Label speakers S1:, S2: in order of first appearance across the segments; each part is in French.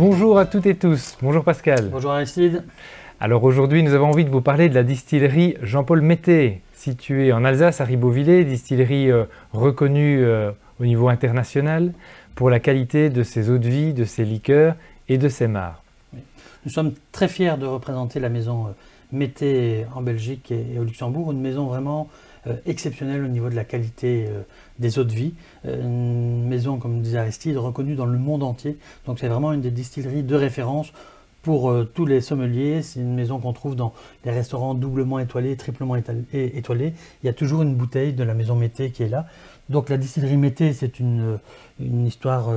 S1: Bonjour à toutes et tous, bonjour Pascal.
S2: Bonjour Aristide.
S1: Alors aujourd'hui nous avons envie de vous parler de la distillerie Jean-Paul Mété, située en Alsace à Ribeauvillé, distillerie reconnue au niveau international pour la qualité de ses eaux de vie, de ses liqueurs et de ses mares.
S2: Nous sommes très fiers de représenter la maison Mété en Belgique et au Luxembourg, une maison vraiment exceptionnelle au niveau de la qualité des eaux de vie. Une maison, comme disait Aristide, reconnue dans le monde entier. Donc c'est vraiment une des distilleries de référence pour tous les sommeliers. C'est une maison qu'on trouve dans les restaurants doublement étoilés, triplement étoilés. Il y a toujours une bouteille de la maison Mété qui est là. Donc la distillerie Mété, c'est une histoire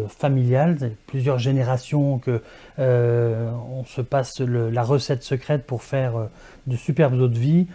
S2: familiale, plusieurs générations que on se passe la recette secrète pour faire de superbes eaux de vie.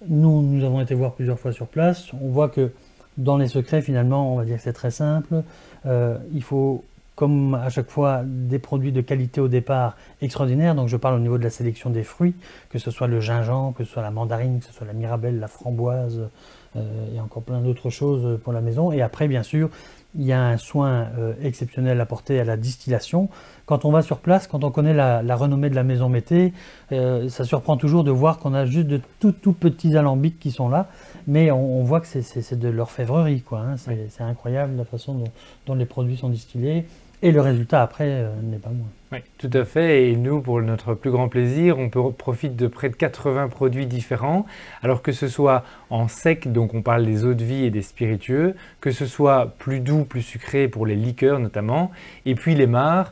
S2: Nous avons été voir plusieurs fois sur place. On voit que dans les secrets, finalement, on va dire que c'est très simple. Il faut, comme à chaque fois, des produits de qualité au départ extraordinaires. Donc je parle au niveau de la sélection des fruits, que ce soit le gingembre, que ce soit la mandarine, que ce soit la mirabelle, la framboise, et encore plein d'autres choses pour la maison. Et après, bien sûr, il y a un soin exceptionnel apporté à la distillation. Quand on va sur place, quand on connaît la renommée de la maison Mété, ça surprend toujours de voir qu'on a juste de tout petits alambics qui sont là, mais on voit que c'est de l'orfèvrerie, quoi, hein. C'est incroyable la façon dont les produits sont distillés, et le résultat après n'est pas moins.
S1: Oui, tout à fait. Et nous, pour notre plus grand plaisir, on profite de près de 80 produits différents. Alors que ce soit en sec, donc on parle des eaux de vie et des spiritueux, que ce soit plus doux, plus sucré pour les liqueurs notamment, et puis les mares,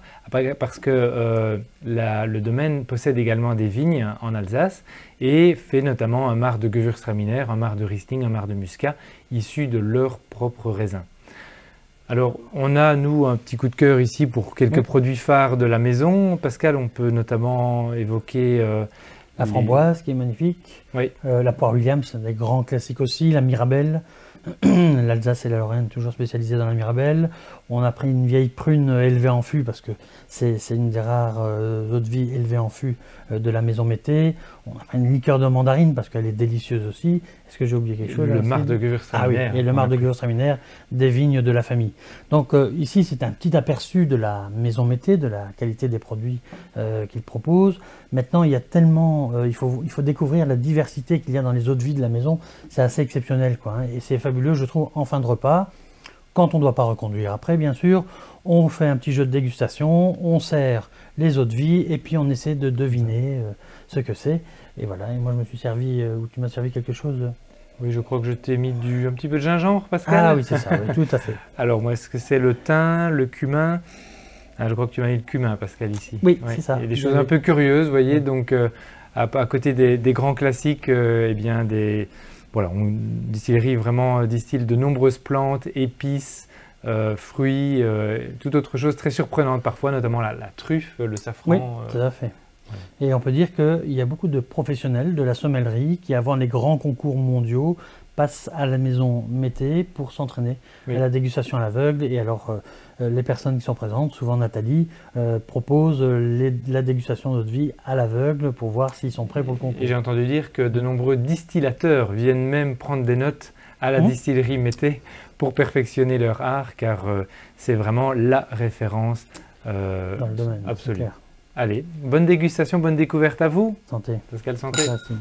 S1: parce que le domaine possède également des vignes en Alsace et fait notamment un marc de Gewürztraminer, un marc de Riesling, un marc de Muscat, issus de leurs propres raisins. Alors, on a, nous, un petit coup de cœur ici pour quelques produits phares de la maison. Pascal, on peut notamment évoquer...
S2: la framboise, qui est magnifique.
S1: Oui.
S2: La poire Williams, des grands classiques aussi. La mirabelle. L'Alsace et la Lorraine, toujours spécialisées dans la mirabelle. On a pris une vieille prune élevée en fût, parce que c'est une des rares eaux de vie élevées en fût de la maison Mété. On a pris une liqueur de mandarine, parce qu'elle est délicieuse aussi. Est-ce que j'ai oublié quelque chose?
S1: Le marc de Gewürztraminer.
S2: Ah oui, et le marc de Gewürztraminer des vignes de la famille. Donc ici, c'est un petit aperçu de la maison Mété, de la qualité des produits qu'il propose. Maintenant, il y a tellement... il faut découvrir la diversité qu'il y a dans les eaux de vie de la maison. C'est assez exceptionnel, quoi, hein, et c'est fabuleux, je trouve, en fin de repas. Quand on ne doit pas reconduire après, bien sûr, on fait un petit jeu de dégustation, on sert les eaux de vie et puis on essaie de deviner ce que c'est. Et voilà, et moi je me suis servi, ou tu m'as servi quelque chose.
S1: Oui, je crois que je t'ai mis un petit peu de gingembre, Pascal.
S2: Ah oui, c'est ça, oui, tout à fait.
S1: Alors, moi, est-ce que c'est le thym, le cumin? Je crois que tu m'as mis le cumin, Pascal, ici.
S2: Oui, c'est ça.
S1: Il y a des choses un peu curieuses, vous voyez, donc à côté des grands classiques, eh bien, voilà, une distillerie vraiment distille de nombreuses plantes, épices, fruits, toute autre chose très surprenante parfois, notamment la truffe, le safran.
S2: Oui, tout à fait. Et on peut dire qu'il y a beaucoup de professionnels de la sommellerie qui, avant les grands concours mondiaux, passent à la maison Mété pour s'entraîner à la dégustation à l'aveugle. Et alors, les personnes qui sont présentes, souvent Nathalie, proposent la dégustation d'eau de vie à l'aveugle pour voir s'ils sont prêts pour le concours.
S1: Et j'ai entendu dire que de nombreux distillateurs viennent même prendre des notes à la distillerie Mété pour perfectionner leur art, car c'est vraiment la référence
S2: dans le domaine
S1: absolue.
S2: clair.
S1: Allez, bonne dégustation, bonne découverte à vous.
S2: Santé.
S1: Pascal, santé.
S2: Merci.